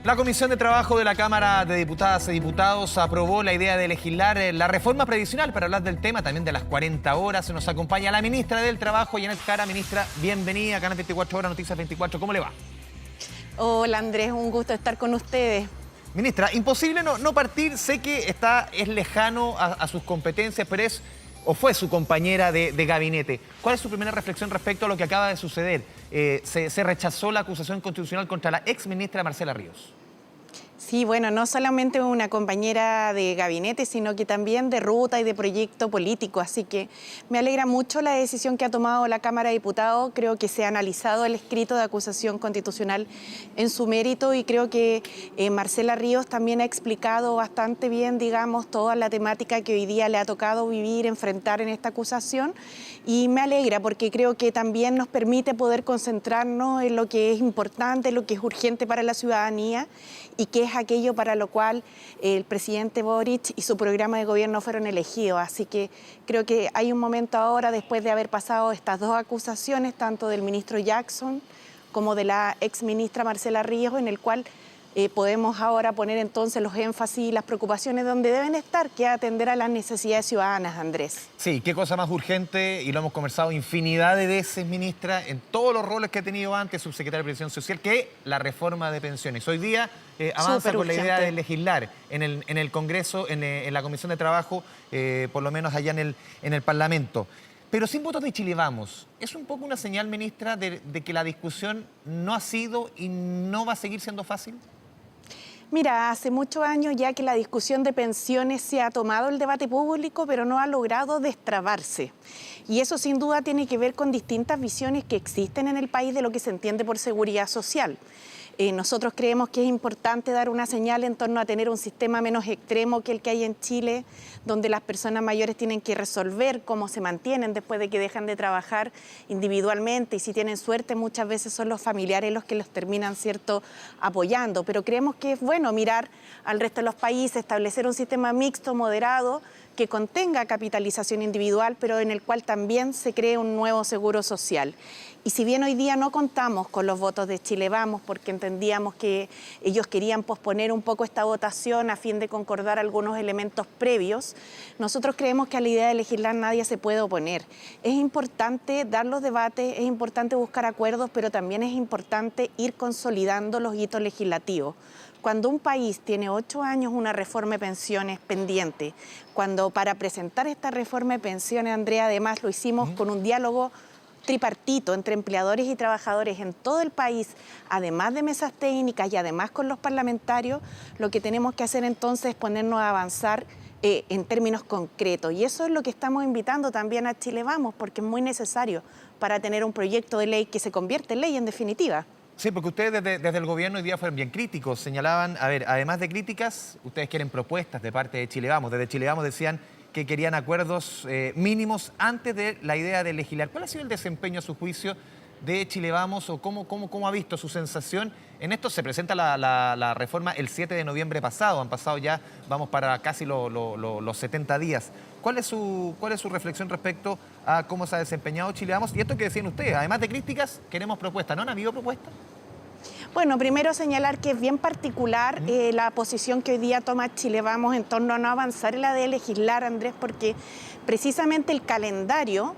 La Comisión de Trabajo de la Cámara de Diputadas y Diputados aprobó la idea de legislar la reforma previsional. Para hablar del tema, también de las 40 horas, se nos acompaña la ministra del Trabajo, Janet Jara. Ministra, bienvenida a Canal 24 Horas, Noticias 24. ¿Cómo le va? Hola Andrés, un gusto estar con ustedes. Ministra, imposible no partir. Sé que es lejano a sus competencias, pero fue su compañera de gabinete. ¿Cuál es su primera reflexión respecto a lo que acaba de suceder? Se rechazó la acusación constitucional contra la exministra Marcela Ríos. Sí, bueno, no solamente una compañera de gabinete, sino que también de ruta y de proyecto político. Así que me alegra mucho la decisión que ha tomado la Cámara de Diputados. Creo que se ha analizado el escrito de acusación constitucional en su mérito y creo que Marcela Ríos también ha explicado bastante bien, digamos, toda la temática que hoy día le ha tocado vivir, enfrentar en esta acusación. Y me alegra porque creo que también nos permite poder concentrarnos en lo que es importante, lo que es urgente para la ciudadanía y que es aquello para lo cual el presidente Boric y su programa de gobierno fueron elegidos. Así que creo que hay un momento ahora, después de haber pasado estas dos acusaciones, tanto del ministro Jackson como de la exministra Marcela Ríos, en el cual podemos ahora poner entonces los énfasis y las preocupaciones donde deben estar, que es atender a las necesidades ciudadanas, Andrés. Sí, qué cosa más urgente, y lo hemos conversado infinidad de veces, ministra, en todos los roles que ha tenido antes, subsecretaria de Previsión Social, que la reforma de pensiones. Hoy día avanza con la idea de legislar en el Congreso, en la Comisión de Trabajo, por lo menos allá en el Parlamento. Pero sin votos de Chile Vamos, ¿es un poco una señal, ministra, de que la discusión no ha sido y no va a seguir siendo fácil? Mira, hace muchos años ya que la discusión de pensiones se ha tomado el debate público, pero no ha logrado destrabarse. Y eso sin duda tiene que ver con distintas visiones que existen en el país de lo que se entiende por seguridad social. Nosotros creemos que es importante dar una señal en torno a tener un sistema menos extremo que el que hay en Chile, donde las personas mayores tienen que resolver cómo se mantienen después de que dejan de trabajar individualmente, y si tienen suerte muchas veces son los familiares los que los terminan, ¿cierto?, apoyando. Pero creemos que es bueno mirar al resto de los países, establecer un sistema mixto, moderado, que contenga capitalización individual, pero en el cual también se cree un nuevo seguro social. Y si bien hoy día no contamos con los votos de Chile Vamos, porque entendíamos que ellos querían posponer un poco esta votación a fin de concordar algunos elementos previos, nosotros creemos que a la idea de legislar nadie se puede oponer. Es importante dar los debates, es importante buscar acuerdos, pero también es importante ir consolidando los hitos legislativos. Cuando un país tiene 8 años una reforma de pensiones pendiente, cuando para presentar esta reforma de pensiones, Andrea, además lo hicimos con un diálogo tripartito entre empleadores y trabajadores en todo el país, además de mesas técnicas y además con los parlamentarios, lo que tenemos que hacer entonces es ponernos a avanzar en términos concretos. Y eso es lo que estamos invitando también a Chile Vamos, porque es muy necesario para tener un proyecto de ley que se convierte en ley en definitiva. Sí, porque ustedes desde el gobierno hoy día fueron bien críticos. Señalaban, a ver, además de críticas, ustedes quieren propuestas de parte de Chile Vamos. Desde Chile Vamos decían que querían acuerdos mínimos antes de la idea de legislar. ¿Cuál ha sido el desempeño, a su juicio, de Chile Vamos, o cómo ha visto su sensación? En esto se presenta la reforma el 7 de noviembre pasado. Han pasado ya, vamos para casi los 70 días. ¿Cuál es su reflexión respecto a cómo se ha desempeñado Chile Vamos? Y esto que decían ustedes, además de críticas, queremos propuestas. ¿No han habido propuestas? Bueno, primero señalar que es bien particular la posición que hoy día toma Chile Vamos en torno a no avanzar en la de legislar, Andrés, porque precisamente el calendario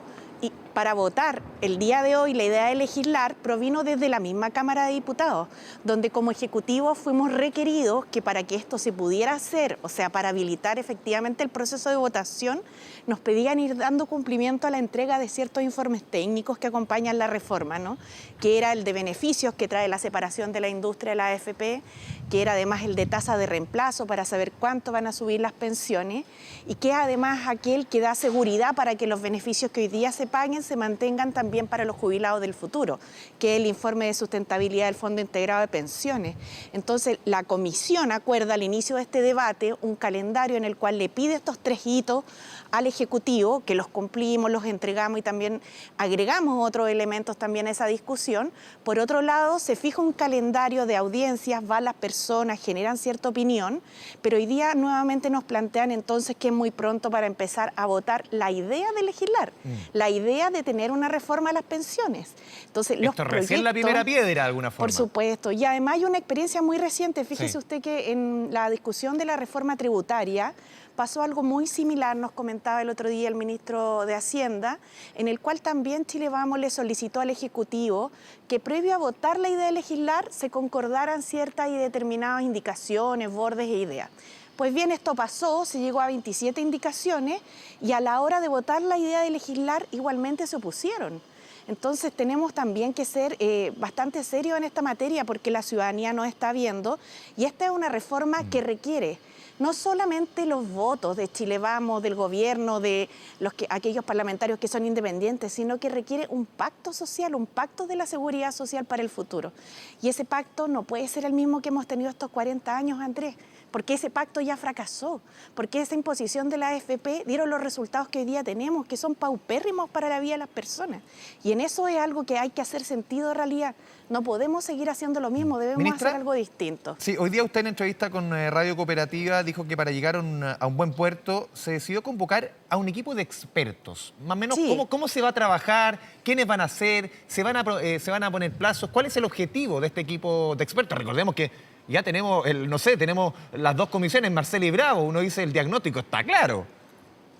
para votar el día de hoy, la idea de legislar, provino desde la misma Cámara de Diputados, donde como Ejecutivo fuimos requeridos que para que esto se pudiera hacer, o sea, para habilitar efectivamente el proceso de votación, nos pedían ir dando cumplimiento a la entrega de ciertos informes técnicos que acompañan la reforma, ¿no? Que era el de beneficios que trae la separación de la industria de la AFP, que era además el de tasa de reemplazo para saber cuánto van a subir las pensiones, y que es además aquel que da seguridad para que los beneficios que hoy día se paguen se mantengan también para los jubilados del futuro, que es el informe de sustentabilidad del Fondo Integrado de Pensiones. Entonces, la comisión acuerda al inicio de este debate un calendario en el cual le pide estos 3 hitos al Ejecutivo, que los cumplimos, los entregamos y también agregamos otros elementos también a esa discusión. Por otro lado, se fija un calendario de audiencias, van las personas, generan cierta opinión, pero hoy día nuevamente nos plantean entonces que es muy pronto para empezar a votar la idea de legislar, la idea de tener una reforma a las pensiones. Entonces, los Esto recién la primera piedra, de alguna forma. Por supuesto. Y además hay una experiencia muy reciente. Fíjese usted que en la discusión de la reforma tributaria pasó algo muy similar, nos comentaba el otro día el ministro de Hacienda, en el cual también Chile Vamos le solicitó al Ejecutivo que previo a votar la idea de legislar se concordaran ciertas y determinadas indicaciones, bordes e ideas. Pues bien, esto pasó, se llegó a 27 indicaciones y a la hora de votar la idea de legislar igualmente se opusieron. Entonces tenemos también que ser bastante serios en esta materia porque la ciudadanía nos está viendo y esta es una reforma que requiere no solamente los votos de Chile Vamos, del gobierno, de aquellos parlamentarios que son independientes, sino que requiere un pacto social, un pacto de la seguridad social para el futuro. Y ese pacto no puede ser el mismo que hemos tenido estos 40 años, Andrés, porque ese pacto ya fracasó, porque esa imposición de la AFP dieron los resultados que hoy día tenemos, que son paupérrimos para la vida de las personas. Y en eso es algo que hay que hacer sentido de realidad. No podemos seguir haciendo lo mismo, debemos Ministra, hacer algo distinto. Sí, hoy día usted en entrevista con Radio Cooperativa dijo que para llegar a un buen puerto se decidió convocar a un equipo de expertos. Más o menos, Sí. ¿cómo se va a trabajar? ¿Quiénes van a ser? ¿Se van a poner plazos? ¿Cuál es el objetivo de este equipo de expertos? Recordemos que ya tenemos, tenemos las dos comisiones, Marcela y Bravo. Uno dice el diagnóstico está claro.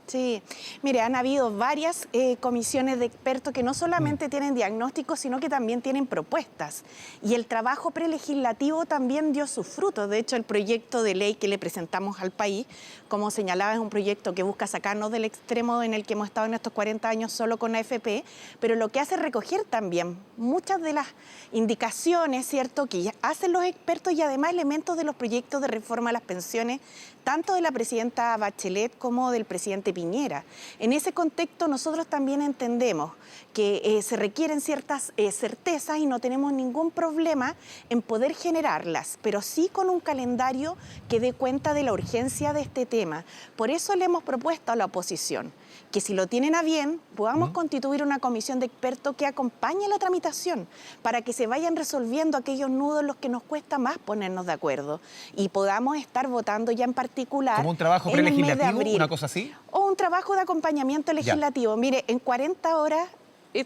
Sí, mire, han habido varias comisiones de expertos que no solamente tienen diagnósticos, sino que también tienen propuestas. Y el trabajo prelegislativo también dio sus frutos. De hecho, el proyecto de ley que le presentamos al país, como señalaba, es un proyecto que busca sacarnos del extremo en el que hemos estado en estos 40 años solo con AFP, pero lo que hace es recoger también muchas de las indicaciones, ¿cierto?, que ya hacen los expertos y además elementos de los proyectos de reforma a las pensiones, tanto de la presidenta Bachelet como del presidente Piñera. En ese contexto nosotros también entendemos que se requieren ciertas certezas y no tenemos ningún problema en poder generarlas, pero sí con un calendario que dé cuenta de la urgencia de este tema. Por eso le hemos propuesto a la oposición que si lo tienen a bien, podamos constituir una comisión de expertos que acompañe la tramitación para que se vayan resolviendo aquellos nudos en los que nos cuesta más ponernos de acuerdo y podamos estar votando ya en particular. ¿Como un trabajo en el mes de prelegislativo, abril. una cosa así? O un trabajo de acompañamiento legislativo. Mire, en 40 horas,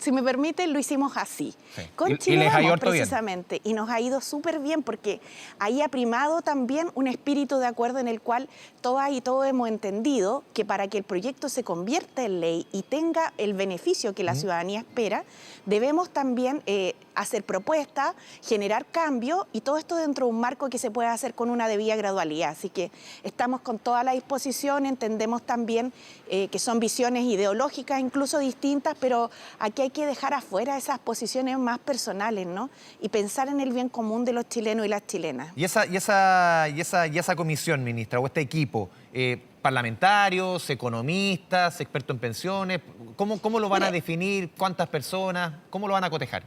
si me permite, lo hicimos así. Sí. Con Y Chile les ha ido Vamos, harto bien. precisamente. Y nos ha ido súper bien porque ahí ha primado también un espíritu de acuerdo en el cual todas y todos hemos entendido que para que el proyecto se convierta en ley y tenga el beneficio que la ciudadanía espera, debemos también hacer propuestas, generar cambios y todo esto dentro de un marco que se puede hacer con una debida gradualidad. Así que estamos con toda la disposición, entendemos también que son visiones ideológicas incluso distintas, pero aquí hay que dejar afuera esas posiciones más personales, ¿no? Y pensar en el bien común de los chilenos y las chilenas. Y esa comisión, ministra, o este equipo, parlamentarios, economistas, expertos en pensiones, ¿cómo lo van a definir? ¿Cuántas personas? ¿Cómo lo van a cotejar?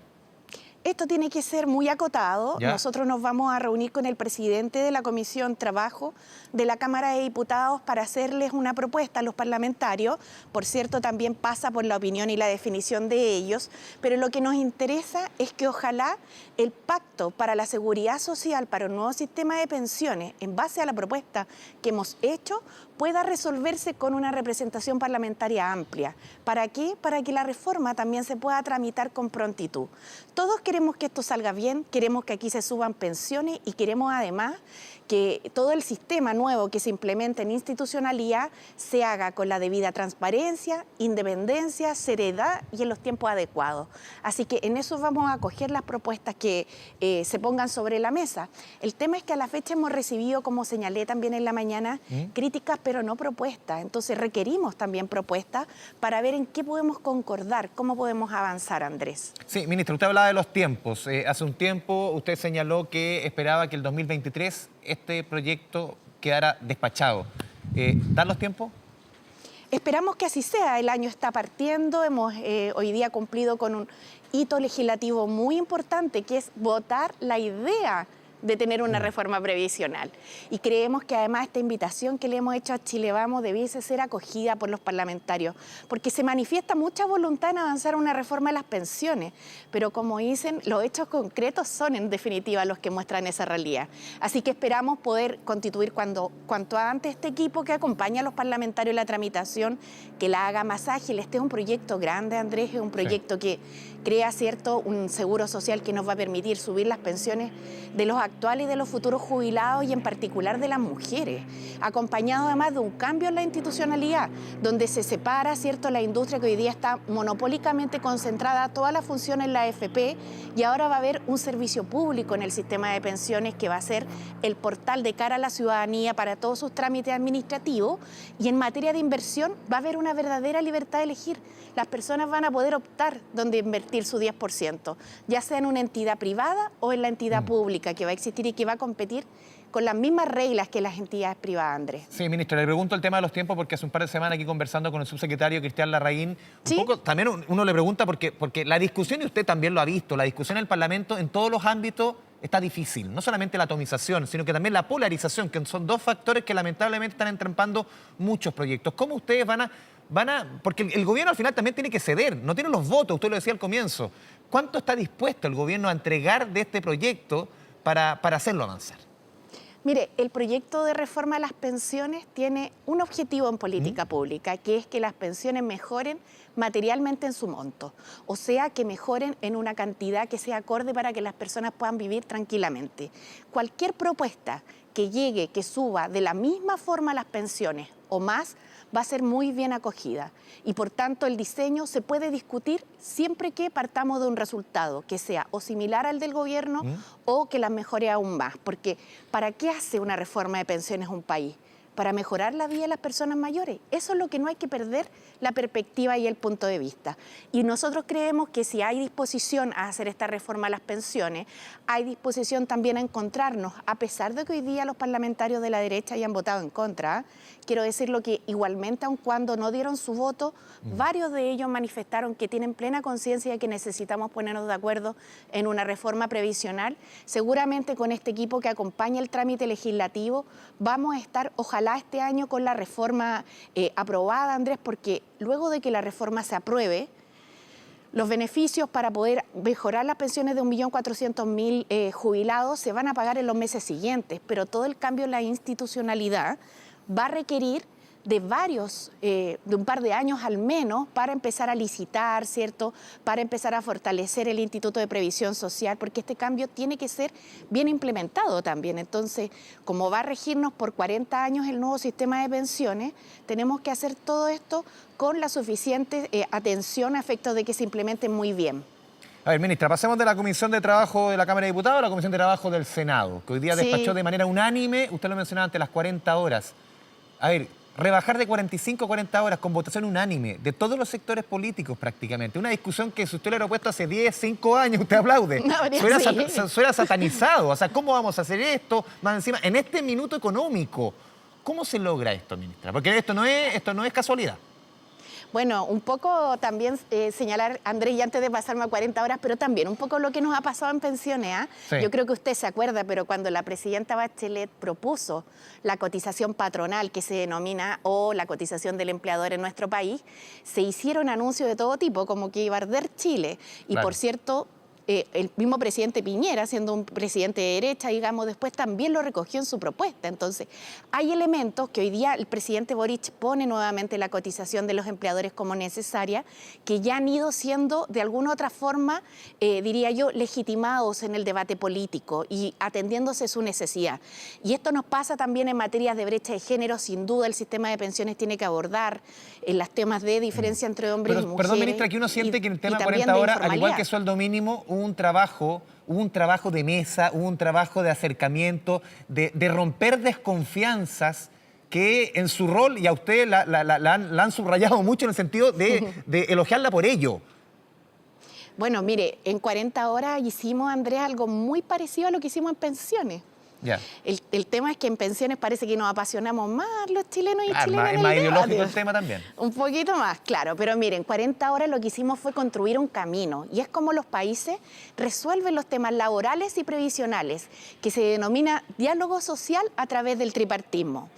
Esto tiene que ser muy acotado. ¿Ya? Nosotros nos vamos a reunir con el presidente de la Comisión Trabajo de la Cámara de Diputados para hacerles una propuesta a los parlamentarios. Por cierto, también pasa por la opinión y la definición de ellos. Pero lo que nos interesa es que ojalá el pacto para la seguridad social, para un nuevo sistema de pensiones, en base a la propuesta que hemos hecho, pueda resolverse con una representación parlamentaria amplia. ¿Para qué? Para que la reforma también se pueda tramitar con prontitud. Todos queremos que esto salga bien, queremos que aquí se suban pensiones y queremos además que todo el sistema nuevo que se implementa en institucionalidad se haga con la debida transparencia, independencia, seriedad y en los tiempos adecuados. Así que en eso vamos a acoger las propuestas que se pongan sobre la mesa. El tema es que a la fecha hemos recibido, como señalé también en la mañana, críticas pero no propuestas. Entonces requerimos también propuestas para ver en qué podemos concordar, cómo podemos avanzar, Andrés. Sí, ministra, usted hablaba de los tiempos. Hace un tiempo usted señaló que esperaba que el 2023 este proyecto quedara despachado. ¿Dan los tiempos? Esperamos que así sea. El año está partiendo. Hemos hoy día cumplido con un hito legislativo muy importante, que es votar la idea de tener una reforma previsional. Y creemos que además esta invitación que le hemos hecho a Chile Vamos debiese ser acogida por los parlamentarios, porque se manifiesta mucha voluntad en avanzar una reforma de las pensiones, pero como dicen, los hechos concretos son en definitiva los que muestran esa realidad. Así que esperamos poder constituir cuanto antes este equipo que acompaña a los parlamentarios en la tramitación, que la haga más ágil. Este es un proyecto grande, Andrés, es un proyecto que crea, ¿cierto?, un seguro social que nos va a permitir subir las pensiones de los actuales y de los futuros jubilados y en particular de las mujeres, acompañado además de un cambio en la institucionalidad, donde se separa, ¿cierto?, la industria que hoy día está monopólicamente concentrada, toda la función en la AFP, y ahora va a haber un servicio público en el sistema de pensiones que va a ser el portal de cara a la ciudadanía para todos sus trámites administrativos, y en materia de inversión va a haber una verdadera libertad de elegir. Las personas van a poder optar dónde invertir su 10%, ya sea en una entidad privada o en la entidad pública que va a existir y que va a competir con las mismas reglas que las entidades privadas, Andrés. Sí, ministra, le pregunto el tema de los tiempos porque hace un par de semanas aquí conversando con el subsecretario Cristian Larraín, ¿Sí? un poco también uno le pregunta porque la discusión, y usted también lo ha visto, la discusión en el Parlamento en todos los ámbitos está difícil. No solamente la atomización, sino que también la polarización, que son dos factores que lamentablemente están entrampando muchos proyectos. ¿Cómo ustedes van a porque el gobierno al final también tiene que ceder, no tiene los votos, usted lo decía al comienzo. ¿Cuánto está dispuesto el gobierno a entregar de este proyecto para hacerlo avanzar? Mire, el proyecto de reforma de las pensiones tiene un objetivo en política pública, que es que las pensiones mejoren materialmente en su monto, o sea, que mejoren en una cantidad que sea acorde para que las personas puedan vivir tranquilamente. Cualquier propuesta que llegue, que suba de la misma forma las pensiones o más, va a ser muy bien acogida. Y por tanto el diseño se puede discutir siempre que partamos de un resultado que sea o similar al del gobierno o que las mejore aún más. Porque ¿para qué hace una reforma de pensiones un país? Para mejorar la vida de las personas mayores. Eso es lo que no hay que perder, la perspectiva y el punto de vista. Y nosotros creemos que si hay disposición a hacer esta reforma a las pensiones, hay disposición también a encontrarnos, a pesar de que hoy día los parlamentarios de la derecha hayan votado en contra. Quiero decirlo que igualmente, aun cuando no dieron su voto, varios de ellos manifestaron que tienen plena conciencia de que necesitamos ponernos de acuerdo en una reforma previsional. Seguramente con este equipo que acompaña el trámite legislativo vamos a estar, ojalá este año, con la reforma aprobada, Andrés, porque luego de que la reforma se apruebe, los beneficios para poder mejorar las pensiones de 1.400.000 jubilados se van a pagar en los meses siguientes, pero todo el cambio en la institucionalidad va a requerir de un par de años al menos para empezar a licitar, ¿cierto? Para empezar a fortalecer el Instituto de Previsión Social, porque este cambio tiene que ser bien implementado también. Entonces, como va a regirnos por 40 años el nuevo sistema de pensiones, tenemos que hacer todo esto con la suficiente atención a efectos de que se implemente muy bien. A ver, ministra, pasemos de la Comisión de Trabajo de la Cámara de Diputados a la Comisión de Trabajo del Senado, que hoy día despachó de manera unánime, usted lo mencionaba antes, las 40 horas. A ver, rebajar de 45 a 40 horas con votación unánime de todos los sectores políticos prácticamente. Una discusión que si usted lo hubiera puesto hace 10, 5 años, usted aplaude. No, suena satanizado. O sea, ¿cómo vamos a hacer esto? Más encima, en este minuto económico, ¿cómo se logra esto, ministra? Porque esto no es casualidad. Bueno, un poco también señalar, Andrés, y antes de pasarme a 40 horas, pero también un poco lo que nos ha pasado en pensiones. Sí. Yo creo que usted se acuerda, pero cuando la presidenta Bachelet propuso la cotización patronal, que se denomina, o la cotización del empleador en nuestro país, se hicieron anuncios de todo tipo, como que iba a arder Chile. Y claro, por cierto, el mismo presidente Piñera, siendo un presidente de derecha, digamos, después también lo recogió en su propuesta. Entonces, hay elementos que hoy día el presidente Boric pone nuevamente la cotización de los empleadores como necesaria, que ya han ido siendo de alguna otra forma, diría yo, legitimados en el debate político y atendiéndose su necesidad. Y esto nos pasa también en materias de brecha de género. Sin duda, el sistema de pensiones tiene que abordar los temas de diferencia entre hombres y mujeres. Perdón, ministra, que uno siente que en el tema de 40 horas, al igual que sueldo mínimo, hubo un trabajo de mesa, hubo un trabajo de acercamiento, de romper desconfianzas que en su rol, y a usted la han subrayado mucho en el sentido de elogiarla por ello. Bueno, mire, en 40 horas hicimos, Andrés, algo muy parecido a lo que hicimos en pensiones. Ya. El tema es que en pensiones parece que nos apasionamos más los chilenos y chilenas. Es más ideológico el tema también. Un poquito más, claro. Pero miren, 40 horas lo que hicimos fue construir un camino. Y es como los países resuelven los temas laborales y previsionales, que se denomina diálogo social a través del tripartismo.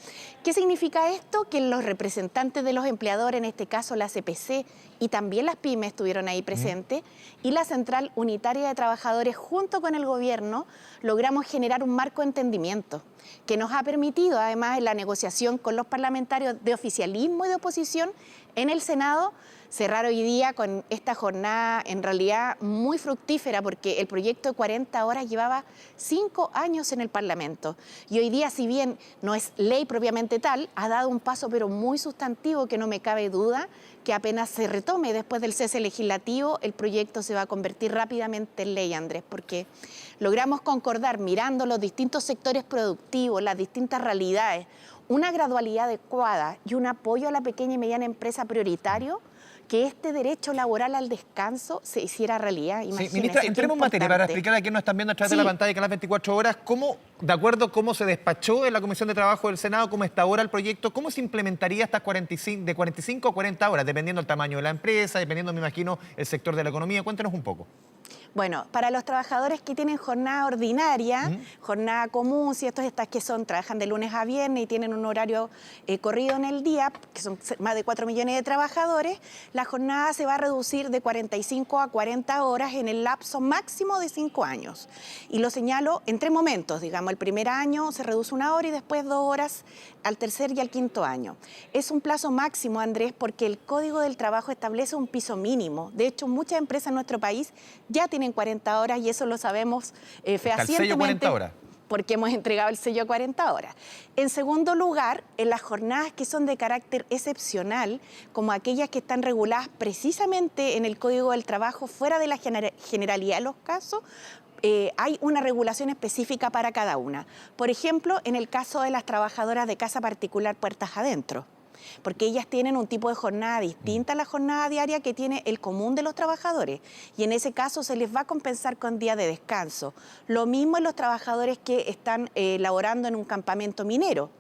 ¿Qué significa esto? Que los representantes de los empleadores, en este caso la CPC y también las pymes estuvieron ahí presentes, y la Central Unitaria de Trabajadores junto con el gobierno logramos generar un marco de entendimiento que nos ha permitido, además, en la negociación con los parlamentarios de oficialismo y de oposición en el Senado, cerrar hoy día con esta jornada en realidad muy fructífera, porque el proyecto de 40 horas llevaba 5 años en el Parlamento. Y hoy día, si bien no es ley propiamente tal, ha dado un paso pero muy sustantivo que no me cabe duda que apenas se retome después del cese legislativo, el proyecto se va a convertir rápidamente en ley, Andrés, porque logramos concordar, mirando los distintos sectores productivos, las distintas realidades, una gradualidad adecuada y un apoyo a la pequeña y mediana empresa prioritario, que este derecho laboral al descanso se hiciera realidad. Sí, ministra, entremos en materia para explicar a quienes nos están viendo a través de la pantalla de Canal 24 Horas, cómo, de acuerdo a cómo se despachó en la Comisión de Trabajo del Senado, cómo está ahora el proyecto, cómo se implementaría estas 45 a 40 horas, dependiendo del tamaño de la empresa, dependiendo, me imagino, el sector de la economía. Cuéntenos un poco. Bueno, para los trabajadores que tienen jornada ordinaria, jornada común, si estas que trabajan de lunes a viernes y tienen un horario corrido en el día, que son más de 4 millones de trabajadores, la jornada se va a reducir de 45 a 40 horas en el lapso máximo de 5 años. Y lo señalo en 3 momentos, digamos, el primer año se reduce 1 hora y después 2 horas al tercer y al quinto año. Es un plazo máximo, Andrés, porque el Código del Trabajo establece un piso mínimo. De hecho, muchas empresas en nuestro país ya tienen 40 horas y eso lo sabemos fehacientemente. ¿El sello 40 horas? Porque hemos entregado el sello 40 horas. En segundo lugar, en las jornadas que son de carácter excepcional, como aquellas que están reguladas precisamente en el Código del Trabajo, fuera de la generalidad de los casos, hay una regulación específica para cada una. Por ejemplo, en el caso de las trabajadoras de casa particular puertas adentro, porque ellas tienen un tipo de jornada distinta a la jornada diaria que tiene el común de los trabajadores, y en ese caso se les va a compensar con días de descanso. Lo mismo en los trabajadores que están laborando en un campamento minero,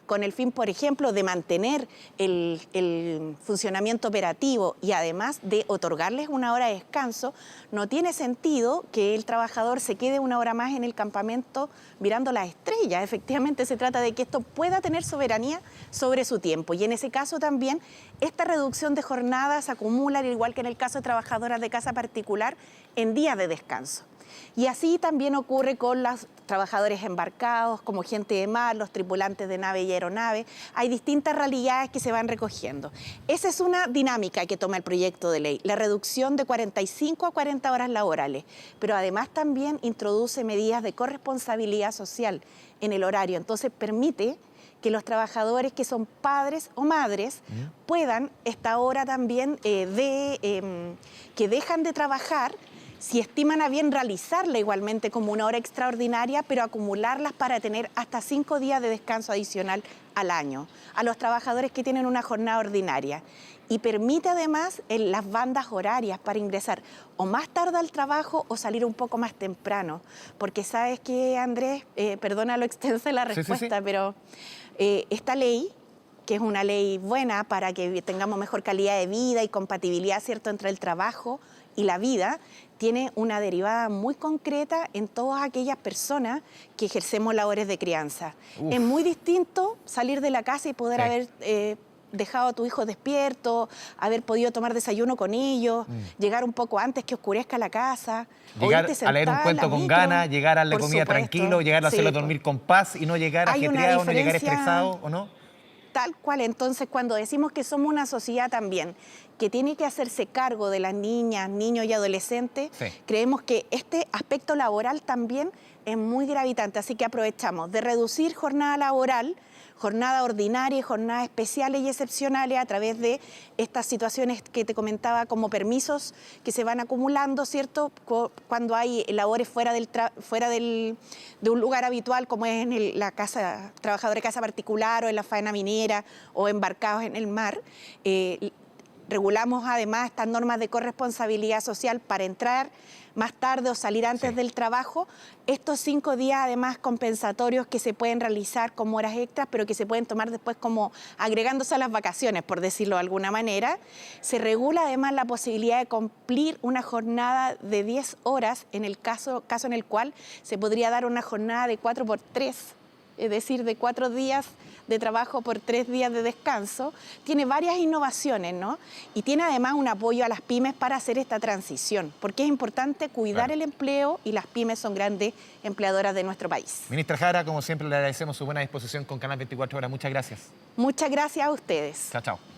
con el fin, por ejemplo, de mantener el funcionamiento operativo y además de otorgarles 1 hora de descanso. No tiene sentido que el trabajador se quede 1 hora más en el campamento mirando las estrellas. Efectivamente, se trata de que esto pueda tener soberanía sobre su tiempo. Y en ese caso también, esta reducción de jornadas acumula, al igual que en el caso de trabajadoras de casa particular, en días de descanso. Y así también ocurre con los trabajadores embarcados, como gente de mar, los tripulantes de nave y aeronave. Hay distintas realidades que se van recogiendo. Esa es una dinámica que toma el proyecto de ley, la reducción de 45 a 40 horas laborales, pero además también introduce medidas de corresponsabilidad social en el horario. Entonces permite que los trabajadores que son padres o madres puedan, esta hora también que dejan de trabajar, si estiman a bien realizarla igualmente como 1 hora extraordinaria, pero acumularlas para tener hasta 5 días de descanso adicional al año a los trabajadores que tienen una jornada ordinaria. Y permite además las bandas horarias para ingresar o más tarde al trabajo o salir un poco más temprano. Porque sabes que, Andrés, perdona lo extensa de la respuesta, pero esta ley, que es una ley buena para que tengamos mejor calidad de vida y compatibilidad, ¿cierto?, entre el trabajo y la vida, tiene una derivada muy concreta en todas aquellas personas que ejercemos labores de crianza. Es muy distinto salir de la casa y poder haber dejado a tu hijo despierto, haber podido tomar desayuno con ellos, llegar un poco antes que oscurezca la casa, llegar a leer un cuento con ganas, llegar a la comida tranquilo, llegar a hacerlo dormir con paz y no llegar ajetreado, no llegar estresado, ¿o no? Tal cual. Entonces, cuando decimos que somos una sociedad también que tiene que hacerse cargo de las niñas, niños y adolescentes, creemos que este aspecto laboral también es muy gravitante. Así que aprovechamos de reducir jornada laboral, jornada ordinaria y jornadas especiales y excepcionales a través de estas situaciones que te comentaba, como permisos que se van acumulando, ¿cierto?, cuando hay labores fuera de un lugar habitual, como es en la casa, trabajador de casa particular o en la faena minera o embarcados en el mar. Regulamos además estas normas de corresponsabilidad social para entrar más tarde o salir antes del trabajo. Estos 5 días además compensatorios que se pueden realizar como horas extras, pero que se pueden tomar después como agregándose a las vacaciones, por decirlo de alguna manera. Se regula además la posibilidad de cumplir una jornada de 10 horas en el caso en el cual se podría dar una jornada de 4x3, es decir, de 4 días de trabajo por 3 días de descanso. Tiene varias innovaciones, ¿no? Y tiene además un apoyo a las pymes para hacer esta transición, porque es importante cuidar el empleo y las pymes son grandes empleadoras de nuestro país. Ministra Jara, como siempre, le agradecemos su buena disposición con Canal 24 Horas. Muchas gracias. Muchas gracias a ustedes. Chao, chao.